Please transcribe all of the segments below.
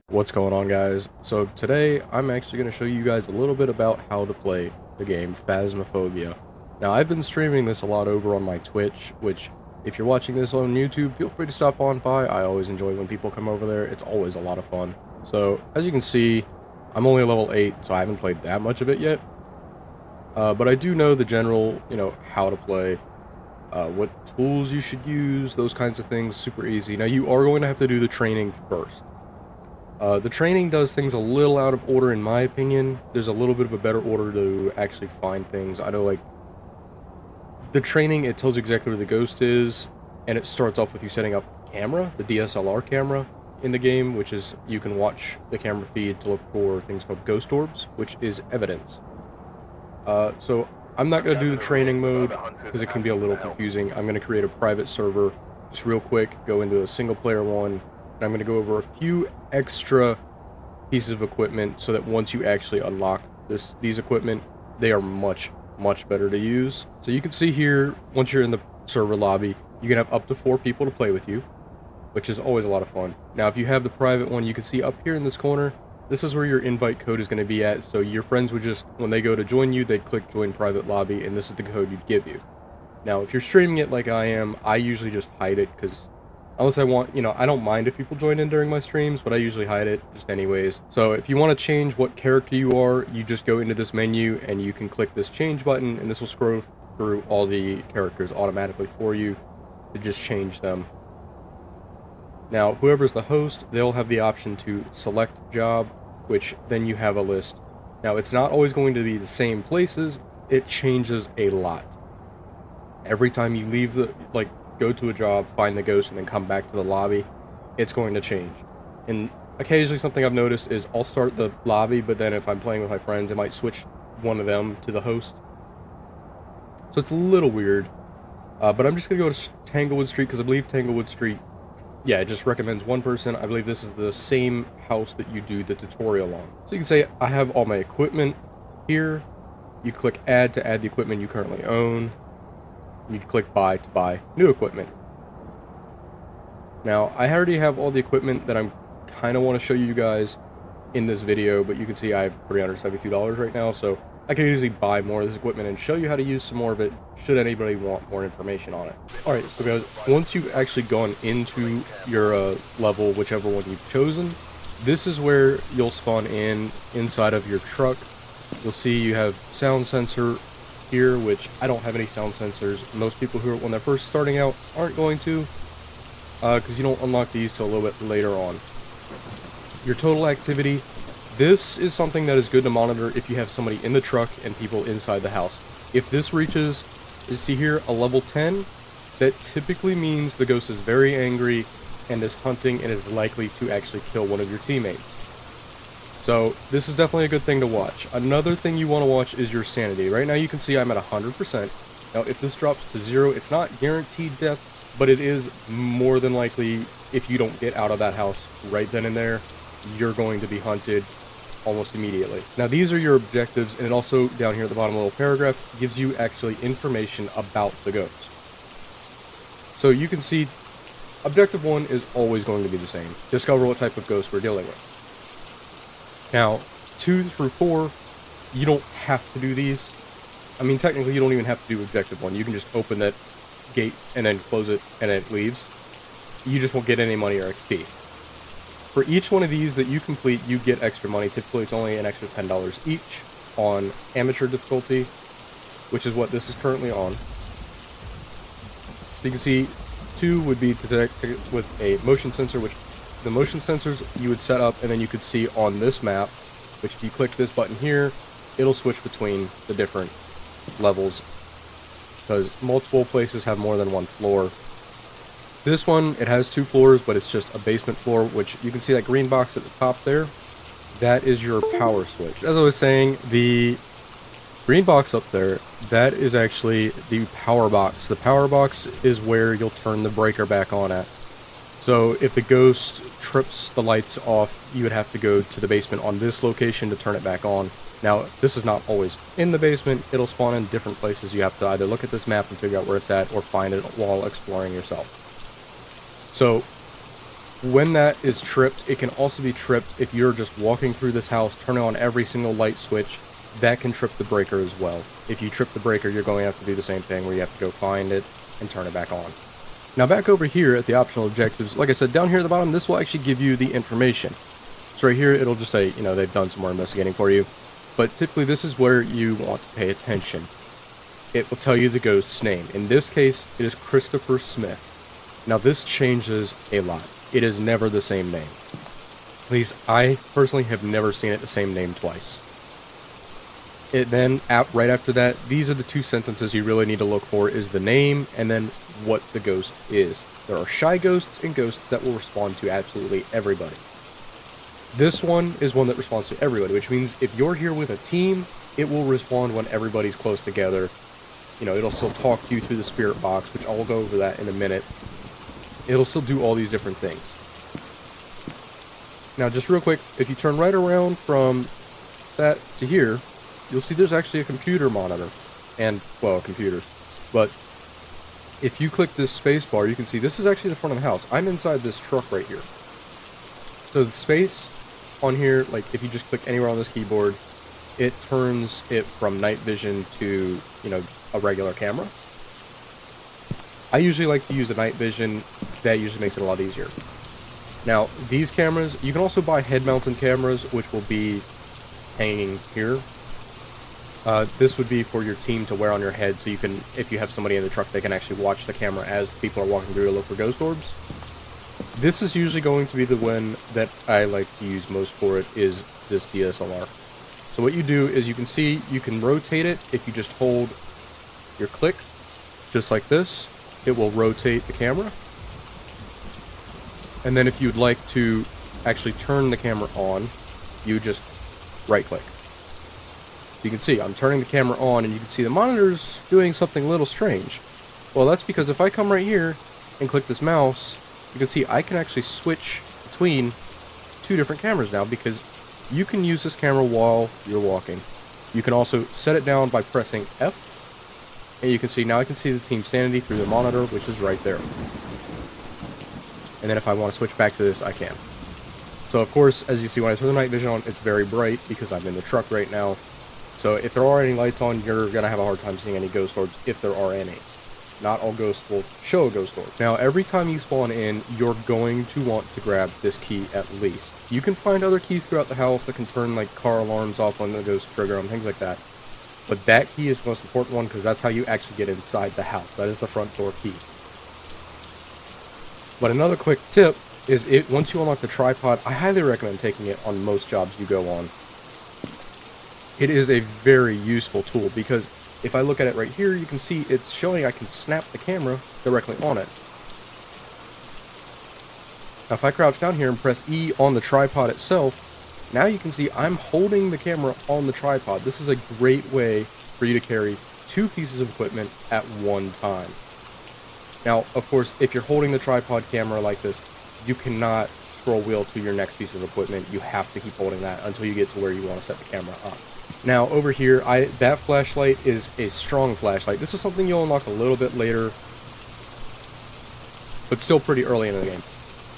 What's going on, guys? So today I'm actually going to show you guys a little bit about how to play the game Phasmophobia. Now, I've been streaming this a lot over on my Twitch, which if you're watching this on YouTube, feel free to stop on by. I always enjoy when people come over there. It's always a lot of fun. So as you can see, I'm only level 8, so I haven't played that much of it yet. But I do know the general, how to play, what tools you should use, those kinds of things, super easy. Now, you are going to have to do the training first. The training does things a little out of order in my opinion. There's a little bit of a better order to actually find things. I know, like, the training, it tells you exactly where the ghost is, and it starts off with you setting up camera, the DSLR camera in the game, which is, you can watch the camera feed to look for things called ghost orbs, which is evidence. So I'm not going to do the training mode, because it can be a little confusing. I'm going to create a private server, just real quick, go into a single player one, and I'm going to go over a few extra pieces of equipment so that once you actually unlock these equipment, they are much better to use. So you can see here, once you're in the server lobby, you can have up to 4 people to play with you, which is always a lot of fun. Now, if you have the private one, you can see up here in this corner, this is where your invite code is going to be at. So your friends would just, when they go to join you, they'd click join private lobby, and this is the code you'd give you. Now, if you're streaming it like I am, I usually just hide it, because unless I want, I don't mind if people join in during my streams, but I usually hide it just anyways. So if you want to change what character you are, you just go into this menu and you can click this change button, and this will scroll through all the characters automatically for you to just change them. Now, whoever's the host, they'll have the option to select job, which then you have a list. Now, it's not always going to be the same places. It changes a lot. Every time you leave go to a job, find the ghost, and then come back to the lobby, it's going to change. And occasionally something I've noticed is I'll start the lobby, but then if I'm playing with my friends, it might switch one of them to the host. So it's a little weird. But I'm just going to go to Tanglewood Street, because I believe Tanglewood Street, yeah, it just recommends one person. I believe this is the same house that you do the tutorial on. So you can say, I have all my equipment here. You click add to add the equipment you currently own. You click buy to buy new equipment. Now, I already have all the equipment that I'm kind of want to show you guys in this video, but you can see I have $372 right now, so I can easily buy more of this equipment and show you how to use some more of it, should anybody want more information on it. Alright, so guys, once you've actually gone into your level, whichever one you've chosen, this is where you'll spawn inside of your truck. You'll see you have sound sensor here, which I don't have any sound sensors. Most people who are, when they're first starting out, aren't going to, because you don't unlock these till a little bit later on. Your total activity, this is something that is good to monitor if you have somebody in the truck and people inside the house. If this reaches, you see here, a level 10, that typically means the ghost is very angry and is hunting and is likely to actually kill one of your teammates. So, this is definitely a good thing to watch. Another thing you want to watch is your sanity. Right now you can see I'm at 100%. Now, if this drops to 0, it's not guaranteed death, but it is more than likely, if you don't get out of that house right then and there, you're going to be hunted almost immediately. Now, these are your objectives, and it also, down here at the bottom of the little paragraph, gives you actually information about the ghost. So you can see, objective 1 is always going to be the same. Discover what type of ghost we're dealing with. Now, 2 through 4, you don't have to do these. I mean, technically, you don't even have to do objective 1. You can just open that gate and then close it, and it leaves. You just won't get any money or XP. For each one of these that you complete, you get extra money. Typically, it's only an extra $10 each on amateur difficulty, which is what this is currently on. So you can see 2 would be to detect with a motion sensor, which the motion sensors you would set up, and then you could see on this map, which if you click this button here, it'll switch between the different levels, because multiple places have more than one floor. This one, it has 2 floors, but it's just a basement floor, which you can see that green box at the top there. That is your power switch. As I was saying, the green box up there, that is actually the power box. The power box is where you'll turn the breaker back on at. So if the ghost trips the lights off, you would have to go to the basement on this location to turn it back on. Now, this is not always in the basement. It'll spawn in different places. You have to either look at this map and figure out where it's at, or find it while exploring yourself. So When that is tripped, it can also be tripped if you're just walking through this house, turning on every single light switch. That can trip the breaker as well. If you trip the breaker, you're going to have to do the same thing where you have to go find it and turn it back on. Now back over here at the optional objectives, like I said, down here at the bottom, this will actually give you the information. So right here, it'll just say, you know, they've done some more investigating for you. But typically this is where you want to pay attention. It will tell you the ghost's name. In this case, it is Christopher Smith. Now this changes a lot. It is never the same name. At least I personally have never seen it the same name twice. It then, right after that, these are the two sentences you really need to look for, is the name and then what the ghost is. There are shy ghosts and ghosts that will respond to absolutely everybody. This one is one that responds to everybody, which means if you're here with a team, it will respond when everybody's close together. You know, it'll still talk to you through the spirit box, which I'll go over that in a minute. It'll still do all these different things. Now, just real quick, if you turn right around from that to here, you'll see there's actually a computer monitor. And, well, computers. But if you click this space bar, you can see this is actually the front of the house. I'm inside this truck right here. So the space on here, like if you just click anywhere on this keyboard, it turns it from night vision to, you know, a regular camera. I usually like to use a night vision. That usually makes it a lot easier. Now, these cameras, you can also buy head-mounted cameras, which will be hanging here. This would be for your team to wear on your head, so you can, if you have somebody in the truck, they can actually watch the camera as people are walking through to look for ghost orbs. This is usually going to be the one that I like to use most for it, is this DSLR. So what you do is you can see, you can rotate it if you just hold your click, just like this. It will rotate the camera. And then if you'd like to actually turn the camera on, you just right-click. You can see I'm turning the camera on, and you can see the monitor's doing something a little strange. Well, that's because if I come right here and click this mouse, you can see I can actually switch between two different cameras now, because you can use this camera while you're walking. You can also set it down by pressing F, and you can see now I can see the team sanity through the monitor, which is right there. And then if I want to switch back to this, I can. So of course, as you see when I turn the night vision on, it's very bright because I'm in the truck right now. So if there are any lights on, you're going to have a hard time seeing any ghost orbs, if there are any. Not all ghosts will show a ghost orb. Now, every time you spawn in, you're going to want to grab this key at least. You can find other keys throughout the house that can turn like car alarms off when the ghost trigger and things like that. But that key is the most important one because that's how you actually get inside the house. That is the front door key. But another quick tip is once you unlock the tripod, I highly recommend taking it on most jobs you go on. It is a very useful tool because if I look at it right here, you can see it's showing I can snap the camera directly on it. Now if I crouch down here and press E on the tripod itself, now you can see I'm holding the camera on the tripod. This is a great way for you to carry two pieces of equipment at one time. Now, of course, if you're holding the tripod camera like this, you cannot scroll wheel to your next piece of equipment. You have to keep holding that until you get to where you want to set the camera up. Now, over here, that flashlight is a strong flashlight. This is something you'll unlock a little bit later, but still pretty early in the game.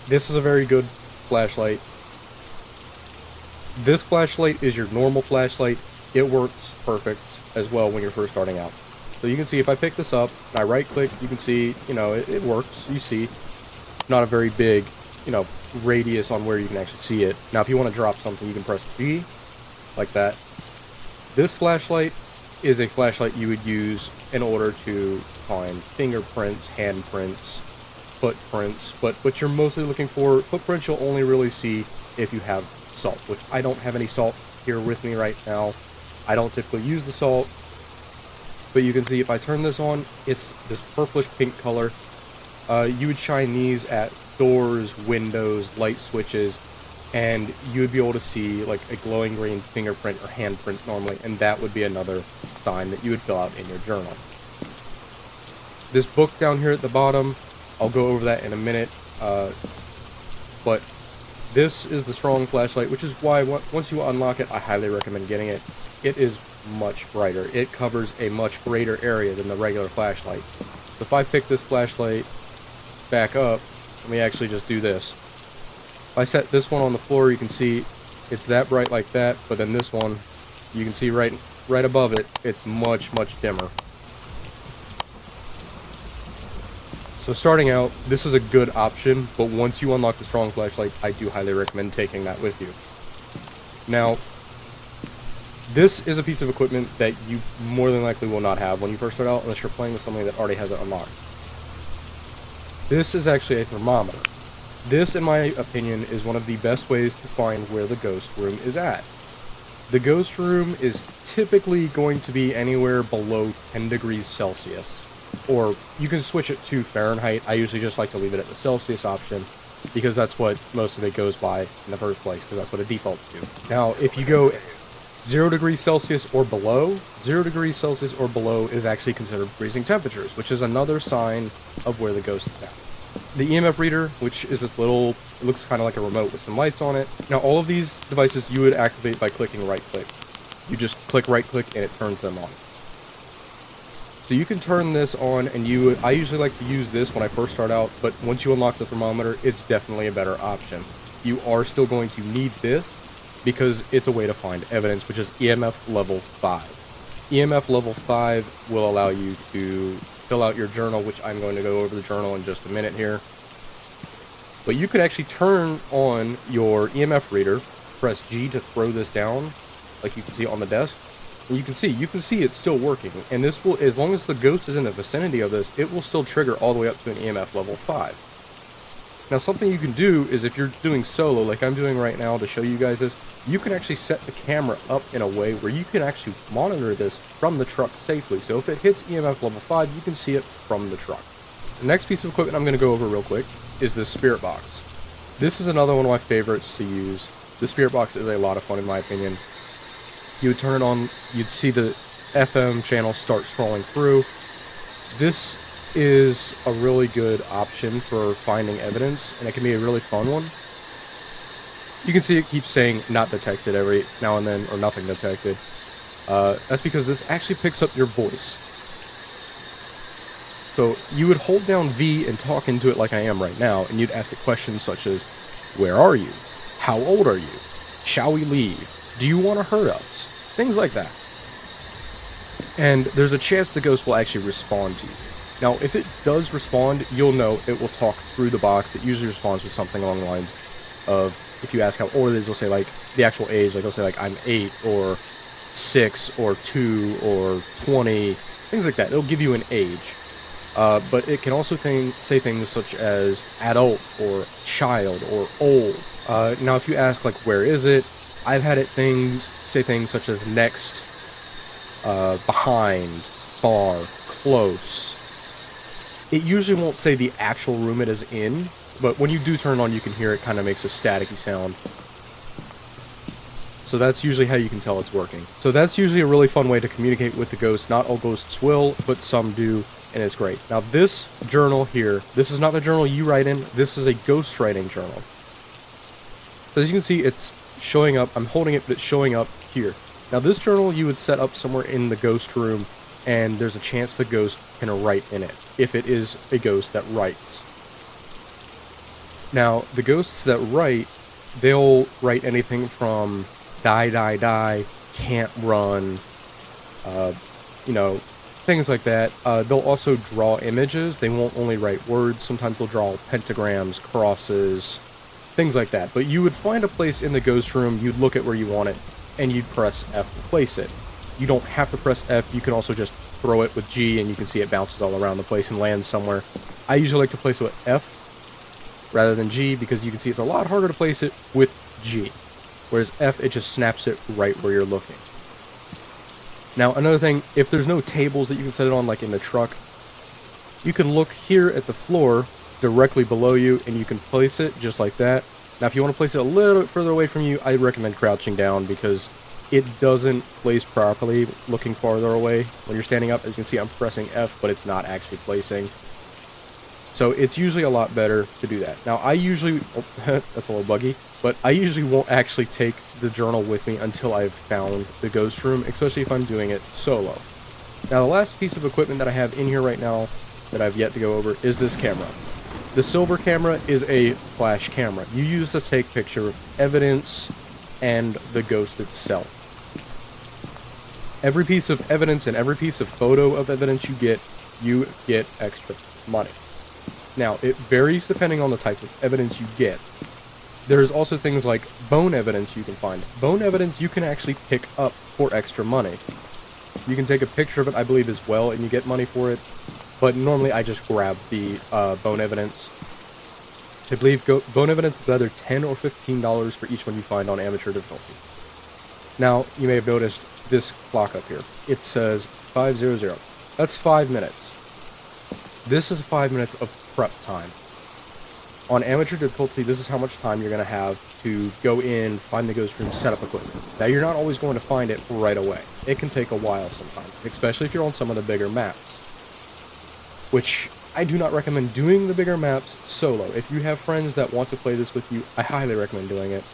This is a very good flashlight. This flashlight is your normal flashlight. It works perfect as well when you're first starting out. So you can see if I pick this up, and I right click, you can see, you know, it works. You see, not a very big, you know, radius on where you can actually see it. Now if you want to drop something, you can press B, like that. This flashlight is a flashlight you would use in order to find fingerprints, handprints, footprints, but what you're mostly looking for, footprints you'll only really see if you have salt, which I don't have any salt here with me right now. I don't typically use the salt. But you can see if I turn this on, it's this purplish pink color. You would shine these at doors, windows, light switches, and you would be able to see like a glowing green fingerprint or handprint normally, and that would be another sign that you would fill out in your journal. This book down here at the bottom, I'll go over that in a minute, but this is the strong flashlight, which is why once you unlock it, I highly recommend getting it. It is much brighter. It covers a much greater area than the regular flashlight. So if I pick this flashlight back up, let me actually just do this. If I set this one on the floor, you can see it's that bright like that, but then this one, you can see right above it, it's much, much dimmer. So starting out, this is a good option, but once you unlock the strong flashlight, I do highly recommend taking that with you. Now, this is a piece of equipment that you more than likely will not have when you first start out, unless you're playing with somebody that already has it unlocked. This is actually a thermometer. This, in my opinion, is one of the best ways to find where the ghost room is at. The ghost room is typically going to be anywhere below 10 degrees Celsius. Or you can switch it to Fahrenheit. I usually just like to leave it at the Celsius option, because that's what most of it goes by in the first place, because that's what it defaults to. Now, if you go 0 degrees Celsius or below, 0 degrees Celsius or below is actually considered freezing temperatures, which is another sign of where the ghost is at. The EMF reader, which is this little, it looks kind of like a remote with some lights on it. Now, all of these devices you would activate by clicking right-click. You just click right-click and it turns them on. So you can turn this on, and I usually like to use this when I first start out, but once you unlock the thermometer, it's definitely a better option. You are still going to need this, because it's a way to find evidence, which is EMF level 5. EMF level 5 will allow you to fill out your journal, which I'm going to go over the journal in just a minute here. But you could actually turn on your EMF reader, press G to throw this down, like you can see on the desk, and you can see it's still working. And this will, as long as the ghost is in the vicinity of this, it will still trigger all the way up to an EMF level 5. Now, something you can do is, if you're doing solo, like I'm doing right now to show you guys this, you can actually set the camera up in a way where you can actually monitor this from the truck safely. So if it hits EMF level 5, you can see it from the truck. The next piece of equipment I'm going to go over real quick is this spirit box. This is another one of my favorites to use. The spirit box is a lot of fun in my opinion. You would turn it on, you'd see the FM channel start scrolling through. This is a really good option for finding evidence, and it can be a really fun one. You can see it keeps saying not detected every now and then, or nothing detected. That's because this actually picks up your voice. So you would hold down V and talk into it like I am right now, and you'd ask it questions such as, where are you? How old are you? Shall we leave? Do you want to hurt us? Things like that. And there's a chance the ghost will actually respond to you. Now, if it does respond, you'll know it will talk through the box. It usually responds with something along the lines of, if you ask how old it is, they'll say like the actual age, like they'll say like I'm 8 or 6 or 2 or 20, things like that. It'll give you an age. But it can also say things such as adult or child or old. Now, if you ask like where is it, I've had it say things such as next, behind, far, close. It usually won't say the actual room it is in, but when you do turn it on, you can hear it kind of makes a staticky sound. So that's usually how you can tell it's working. So that's usually a really fun way to communicate with the ghost. Not all ghosts will, but some do, and it's great. Now this journal here, this is not the journal you write in, this is a ghost writing journal. So as you can see, it's showing up, I'm holding it, but it's showing up here. Now this journal you would set up somewhere in the ghost room, and there's a chance the ghost can write in it, if it is a ghost that writes. Now, the ghosts that write, they'll write anything from die, die, die, can't run, you know, things like that. They'll also draw images. They won't only write words. Sometimes they'll draw pentagrams, crosses, things like that. But you would find a place in the ghost room, you'd look at where you want it, and you'd press F to place it. You don't have to press F, you can also just throw it with G, and you can see it bounces all around the place and lands somewhere. I usually like to place it with F rather than G, because you can see it's a lot harder to place it with G. Whereas F, it just snaps it right where you're looking. Now, another thing, if there's no tables that you can set it on, like in the truck, you can look here at the floor directly below you, and you can place it just like that. Now, if you want to place it a little bit further away from you, I recommend crouching down, because it doesn't place properly looking farther away when you're standing up. As you can see, I'm pressing F, but it's not actually placing. So it's usually a lot better to do that. Now, I usually, that's a little buggy, but I usually won't actually take the journal with me until I've found the ghost room, especially if I'm doing it solo. Now, the last piece of equipment that I have in here right now that I've yet to go over is this camera. The silver camera is a flash camera. You use to take picture of evidence and the ghost itself. Every piece of evidence and every piece of photo of evidence you get extra money. Now, it varies depending on the type of evidence you get. There's also things like bone evidence you can find. Bone evidence you can actually pick up for extra money. You can take a picture of it, I believe, as well, and you get money for it. But normally I just grab the bone evidence. I believe bone evidence is either $10 or $15 for each one you find on amateur difficulty. Now, you may have noticed this clock up here. It says 5:00. That's 5 minutes. This is 5 minutes of prep time. On amateur difficulty, this is how much time you're going to have to go in, find the ghost room, set up equipment. Now, you're not always going to find it right away. It can take a while sometimes, especially if you're on some of the bigger maps. Which, I do not recommend doing the bigger maps solo. If you have friends that want to play this with you, I highly recommend doing it.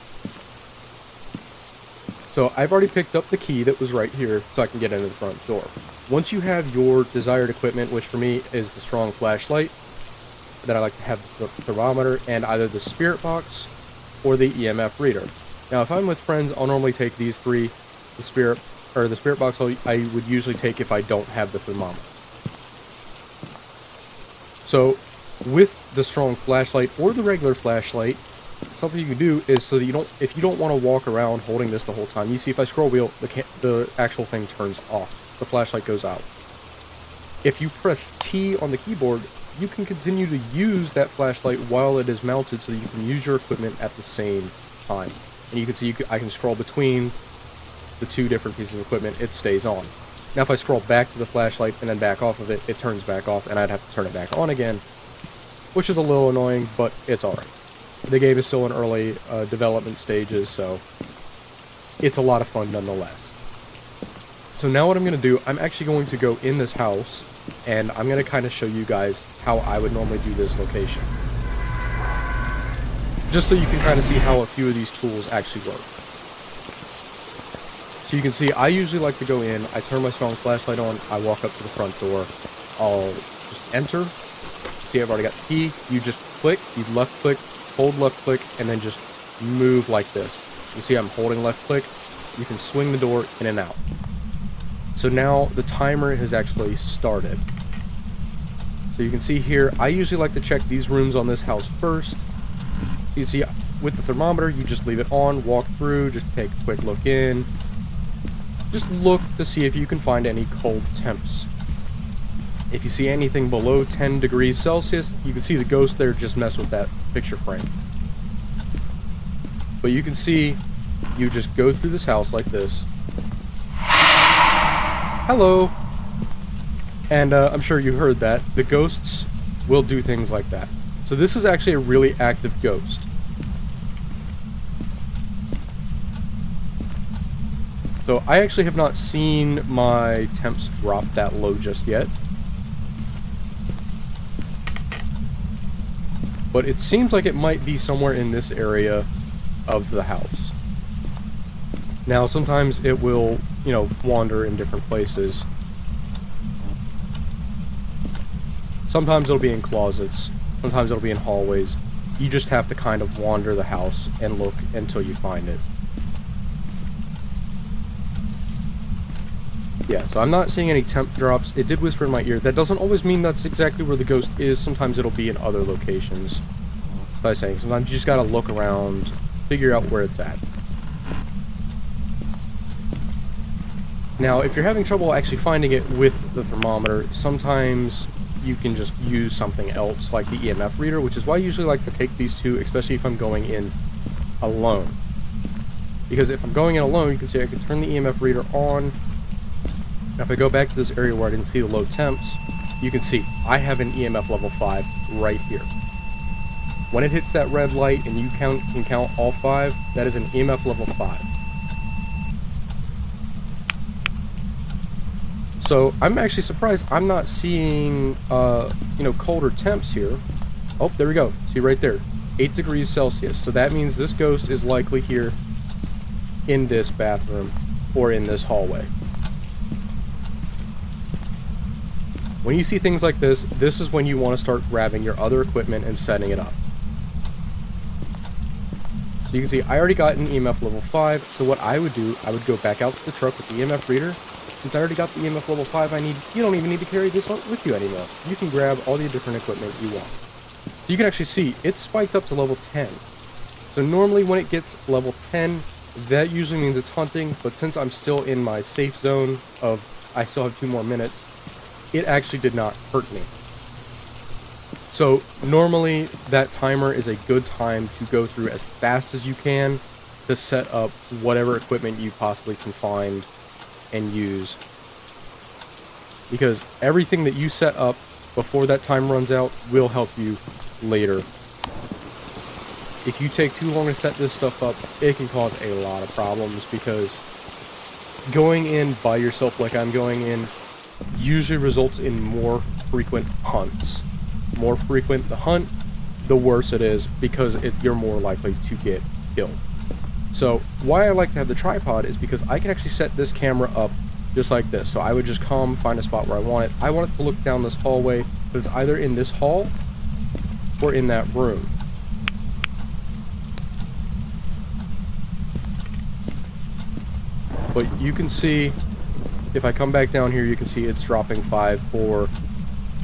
So, I've already picked up the key that was right here, so I can get into the front door. Once you have your desired equipment, which for me is the strong flashlight, that I like to have the thermometer, and either the spirit box or the EMF reader. Now, if I'm with friends, I'll normally take these three. The spirit box I would usually take if I don't have the thermometer. So, with the strong flashlight or the regular flashlight, something you can do is so that if you don't want to walk around holding this the whole time, you see if I scroll wheel, the actual thing turns off. The flashlight goes out. If you press T on the keyboard, you can continue to use that flashlight while it is mounted so that you can use your equipment at the same time. And you can see I can scroll between the two different pieces of equipment, it stays on. Now if I scroll back to the flashlight and then back off of it, it turns back off and I'd have to turn it back on again, which is a little annoying, but it's alright. The game is still in early development stages, so it's a lot of fun nonetheless. So now what I'm going to do, I'm actually going to go in this house, and I'm going to kind of show you guys how I would normally do this location. Just so you can kind of see how a few of these tools actually work. So you can see, I usually like to go in, I turn my strong flashlight on, I walk up to the front door, I'll just enter. See, I've already got the key. You just click, you left click, hold left click, and then just move like this. You see I'm holding left click, you can swing the door in and out. So now the timer has actually started. So you can see here, I usually like to check these rooms on this house first. You can see with the thermometer, you just leave it on, walk through, just take a quick look in. Just look to see if you can find any cold temps. If you see anything below 10 degrees Celsius, you can see the ghost there just mess with that picture frame. But you can see, you just go through this house like this. Hello! And I'm sure you heard that. The ghosts will do things like that. So this is actually a really active ghost. So I actually have not seen my temps drop that low just yet. But it seems like it might be somewhere in this area of the house. Now, sometimes it will, wander in different places. Sometimes it'll be in closets. Sometimes it'll be in hallways. You just have to kind of wander the house and look until you find it. Yeah, so I'm not seeing any temp drops. It did whisper in my ear. That doesn't always mean that's exactly where the ghost is. Sometimes it'll be in other locations. As I was saying, sometimes you just gotta look around, figure out where it's at. Now, if you're having trouble actually finding it with the thermometer, sometimes you can just use something else, like the EMF reader, which is why I usually like to take these two, especially if I'm going in alone. Because if I'm going in alone, you can see I can turn the EMF reader on. Now, if I go back to this area where I didn't see the low temps, you can see I have an EMF level 5 right here. When it hits that red light and you can count all 5, that is an EMF level 5. So I'm actually surprised I'm not seeing, colder temps here. Oh, there we go. See right there, 8 degrees Celsius. So that means this ghost is likely here in this bathroom or in this hallway. When you see things like this, this is when you want to start grabbing your other equipment and setting it up. So you can see I already got an EMF level 5, so what I would do, I would go back out to the truck with the EMF reader. Since I already got the EMF level 5 you don't even need to carry this with you anymore. You can grab all the different equipment you want. So you can actually see, it's spiked up to level 10. So normally when it gets level 10, that usually means it's hunting, but since I'm still in my safe zone of, I still have 2 more minutes, it actually did not hurt me. So normally that timer is a good time to go through as fast as you can to set up whatever equipment you possibly can find and use. Because everything that you set up before that time runs out will help you later. If you take too long to set this stuff up, it can cause a lot of problems, because going in by yourself like I'm going in usually results in more frequent hunts. More frequent the hunt, the worse it is, because you're more likely to get killed. So why I like to have the tripod is because I can actually set this camera up just like this. So I would just come find a spot where I want it. I want it to look down this hallway, because it's either in this hall or in that room. But you can see, if I come back down here, you can see it's dropping 4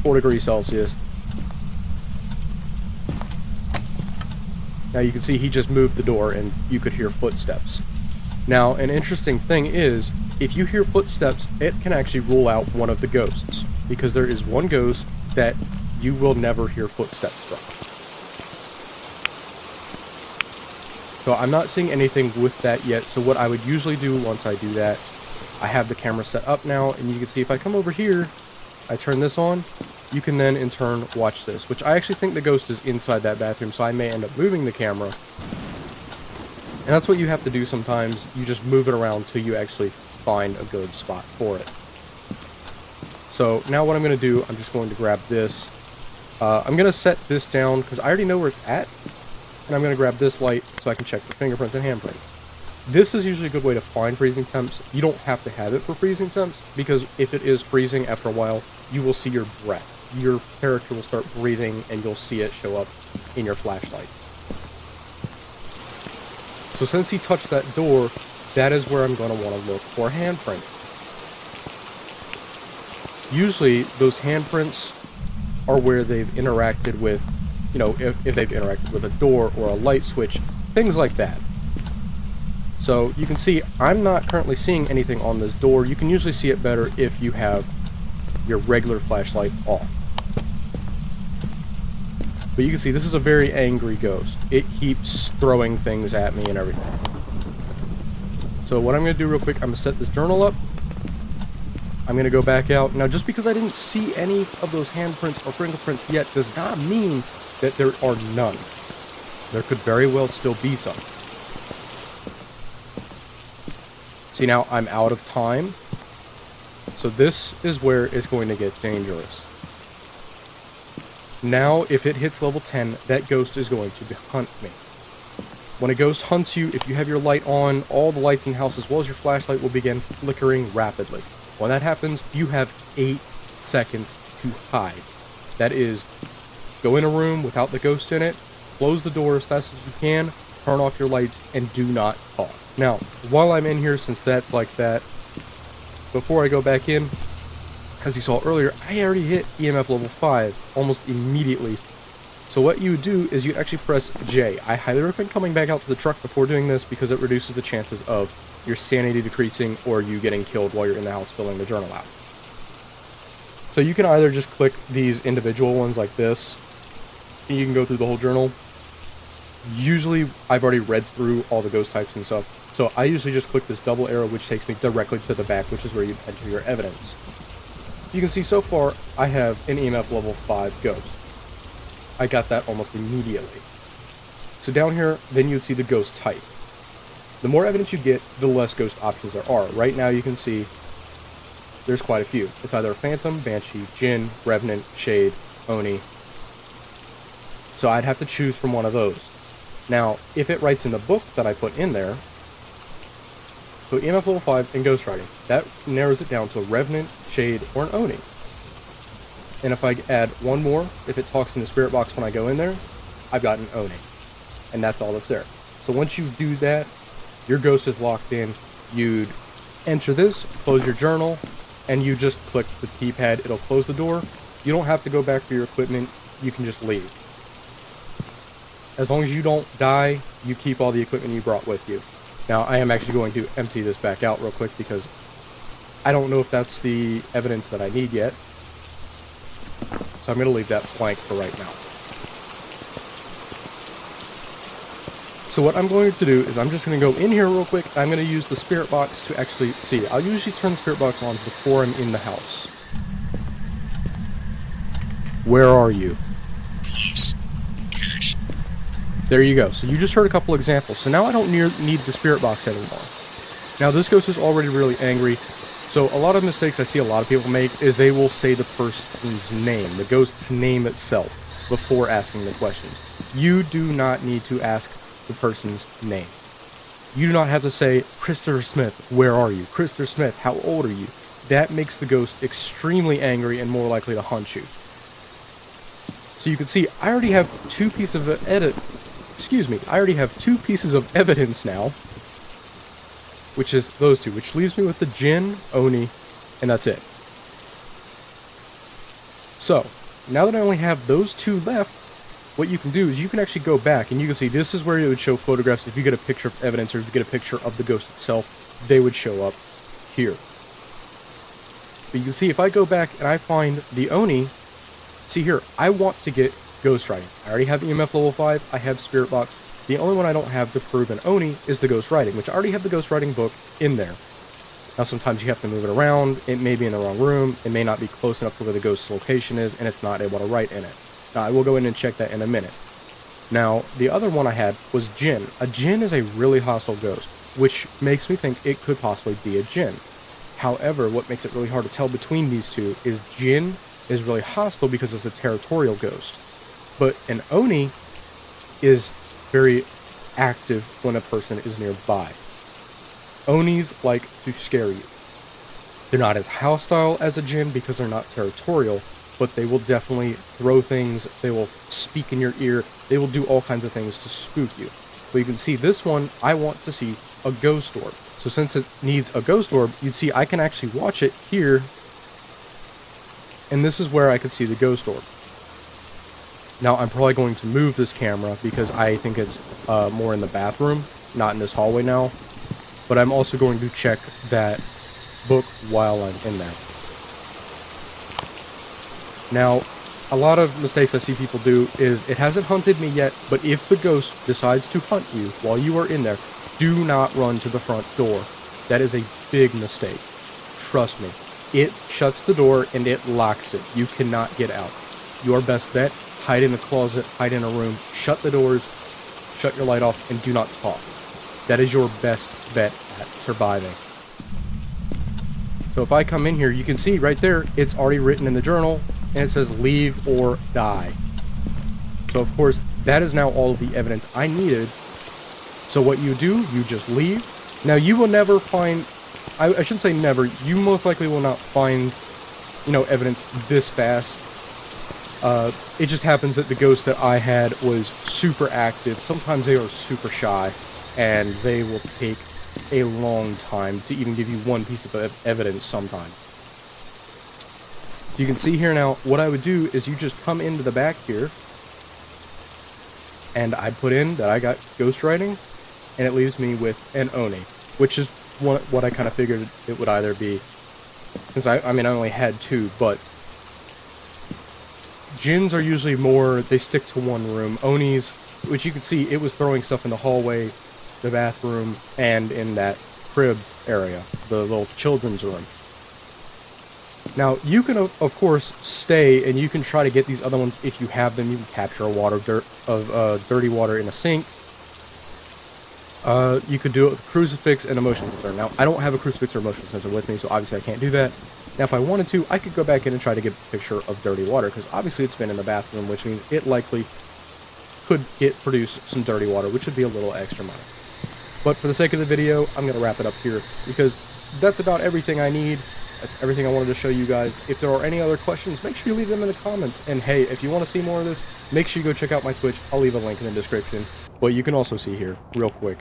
degrees Celsius. Now you can see he just moved the door and you could hear footsteps. Now an interesting thing is, if you hear footsteps, it can actually rule out one of the ghosts, because there is one ghost that you will never hear footsteps from. So I'm not seeing anything with that yet, so what I would usually do once I do that, I have the camera set up now, and you can see if I come over here, I turn this on, you can then in turn watch this, which I actually think the ghost is inside that bathroom, so I may end up moving the camera. And that's what you have to do sometimes, you just move it around till you actually find a good spot for it. So now what I'm going to do, I'm just going to grab this. I'm going to set this down because I already know where it's at. And I'm going to grab this light so I can check for fingerprints and handprints. This is usually a good way to find freezing temps. You don't have to have it for freezing temps, because if it is freezing after a while, you will see your breath. Your character will start breathing and you'll see it show up in your flashlight. So since he touched that door, that is where I'm going to want to look for a handprint. Usually those handprints are where they've interacted with, you know, if they've interacted with a door or a light switch, things like that. So you can see I'm not currently seeing anything on this door. You can usually see it better if you have your regular flashlight off. But you can see this is a very angry ghost. It keeps throwing things at me and everything. So what I'm going to do real quick, I'm going to set this journal up. I'm going to go back out. Now, just because I didn't see any of those handprints or fingerprints yet does not mean that there are none. There could very well still be some. See, now I'm out of time. So this is where it's going to get dangerous. Now, if it hits level 10, that ghost is going to hunt me. When a ghost hunts you, if you have your light on, all the lights in the house as well as your flashlight will begin flickering rapidly. When that happens, you have 8 seconds to hide. That is, go in a room without the ghost in it, close the door as fast as you can, turn off your lights, and do not talk. Now, while I'm in here, since that's like that, before I go back in, as you saw earlier, I already hit EMF level 5 almost immediately. So what you do is you actually press J. I highly recommend coming back out to the truck before doing this, because it reduces the chances of your sanity decreasing or you getting killed while you're in the house filling the journal out. So you can either just click these individual ones like this, and you can go through the whole journal. Usually, I've already read through all the ghost types and stuff, so I usually just click this double arrow, which takes me directly to the back, which is where you enter your evidence. You can see so far, I have an EMF level 5 ghost. I got that almost immediately. So down here, then you'd see the ghost type. The more evidence you get, the less ghost options there are. Right now you can see there's quite a few. It's either Phantom, Banshee, Jinn, Revenant, Shade, Oni. So I'd have to choose from one of those. Now, if it writes in the book that I put in there, so EMF level 5 and Ghost Writing, that narrows it down to a Revenant, Shade, or an Oni. And if I add one more, if it talks in the spirit box when I go in there, I've got an Oni. And that's all that's there. So once you do that, your ghost is locked in. You'd enter this, close your journal, and you just click the keypad. It'll close the door. You don't have to go back for your equipment. You can just leave. As long as you don't die, you keep all the equipment you brought with you. Now, I am actually going to empty this back out real quick because I don't know if that's the evidence that I need yet. So I'm going to leave that blank for right now. So what I'm going to do is I'm just going to go in here real quick. I'm going to use the spirit box to actually see. I'll usually turn the spirit box on before I'm in the house. Where are you? There you go. So you just heard a couple examples. So now I don't need the spirit box anymore. Now this ghost is already really angry. So a lot of mistakes I see a lot of people make is they will say the person's name, the ghost's name itself, before asking the questions. You do not need to ask the person's name. You do not have to say, Christopher Smith, where are you? Christopher Smith, how old are you? That makes the ghost extremely angry and more likely to hunt you. So you can see, I already have two pieces of evidence now, which is those two, which leaves me with the Jinn, Oni, and that's it. So, now that I only have those two left, what you can do is you can actually go back, and you can see this is where it would show photographs. If you get a picture of evidence, or if you get a picture of the ghost itself, they would show up here. But you can see if I go back and I find the Oni, see here, I want to get ghostwriting. I already have EMF level 5, I have spirit box. The only one I don't have to prove an Oni is the ghostwriting, which I already have the ghostwriting book in there. Now sometimes you have to move it around, it may be in the wrong room, it may not be close enough to where the ghost's location is, and it's not able to write in it. Now I will go in and check that in a minute. Now, the other one I had was Jinn. A Jinn is a really hostile ghost, which makes me think it could possibly be a Jinn. However, what makes it really hard to tell between these two is Jinn is really hostile because it's a territorial ghost. But an Oni is very active when a person is nearby. Onis like to scare you. They're not as hostile as a Jinn because they're not territorial, but they will definitely throw things, they will speak in your ear, they will do all kinds of things to spook you. But you can see this one, I want to see a ghost orb. So since it needs a ghost orb, you'd see I can actually watch it here, and this is where I could see the ghost orb. Now I'm probably going to move this camera because I think it's more in the bathroom, not in this hallway now. But I'm also going to check that book while I'm in there. Now, a lot of mistakes I see people do is, it hasn't hunted me yet, but if the ghost decides to hunt you while you are in there, do not run to the front door. That is a big mistake. Trust me. It shuts the door and it locks it. You cannot get out. Your best bet, hide in a closet, hide in a room, shut the doors, shut your light off, and do not talk. That is your best bet at surviving. So if I come in here, you can see right there, it's already written in the journal, and it says leave or die. So of course, that is now all of the evidence I needed. So what you do, you just leave. Now you will never find, I shouldn't say never, you most likely will not find, evidence this fast. It just happens that the ghost that I had was super active. Sometimes they are super shy, and they will take a long time to even give you one piece of evidence sometimes. You can see here now, what I would do is you just come into the back here, and I put in that I got ghostwriting, and it leaves me with an Oni, which is what I kind of figured it would either be, since I only had two, but Jinns are usually more, they stick to one room. Onis, which you can see, it was throwing stuff in the hallway, the bathroom, and in that crib area, the little children's room. Now, you can, of course, stay, and you can try to get these other ones if you have them. You can capture dirty water in a sink. You could do it with a crucifix and a motion sensor. Now, I don't have a crucifix or motion sensor with me, so obviously I can't do that. Now, if I wanted to, I could go back in and try to get a picture of dirty water, because obviously it's been in the bathroom, which means it likely could produce some dirty water, which would be a little extra money. But for the sake of the video, I'm going to wrap it up here, because that's about everything I need. That's everything I wanted to show you guys. If there are any other questions, make sure you leave them in the comments. And hey, if you want to see more of this, make sure you go check out my Twitch. I'll leave a link in the description. But you can also see here, real quick.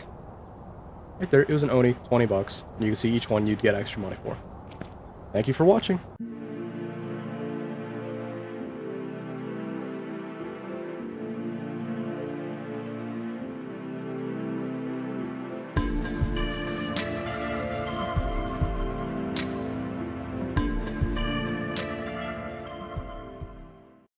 Right there, it was an Oni, 20 bucks. You can see each one you'd get extra money for. Thank you for watching.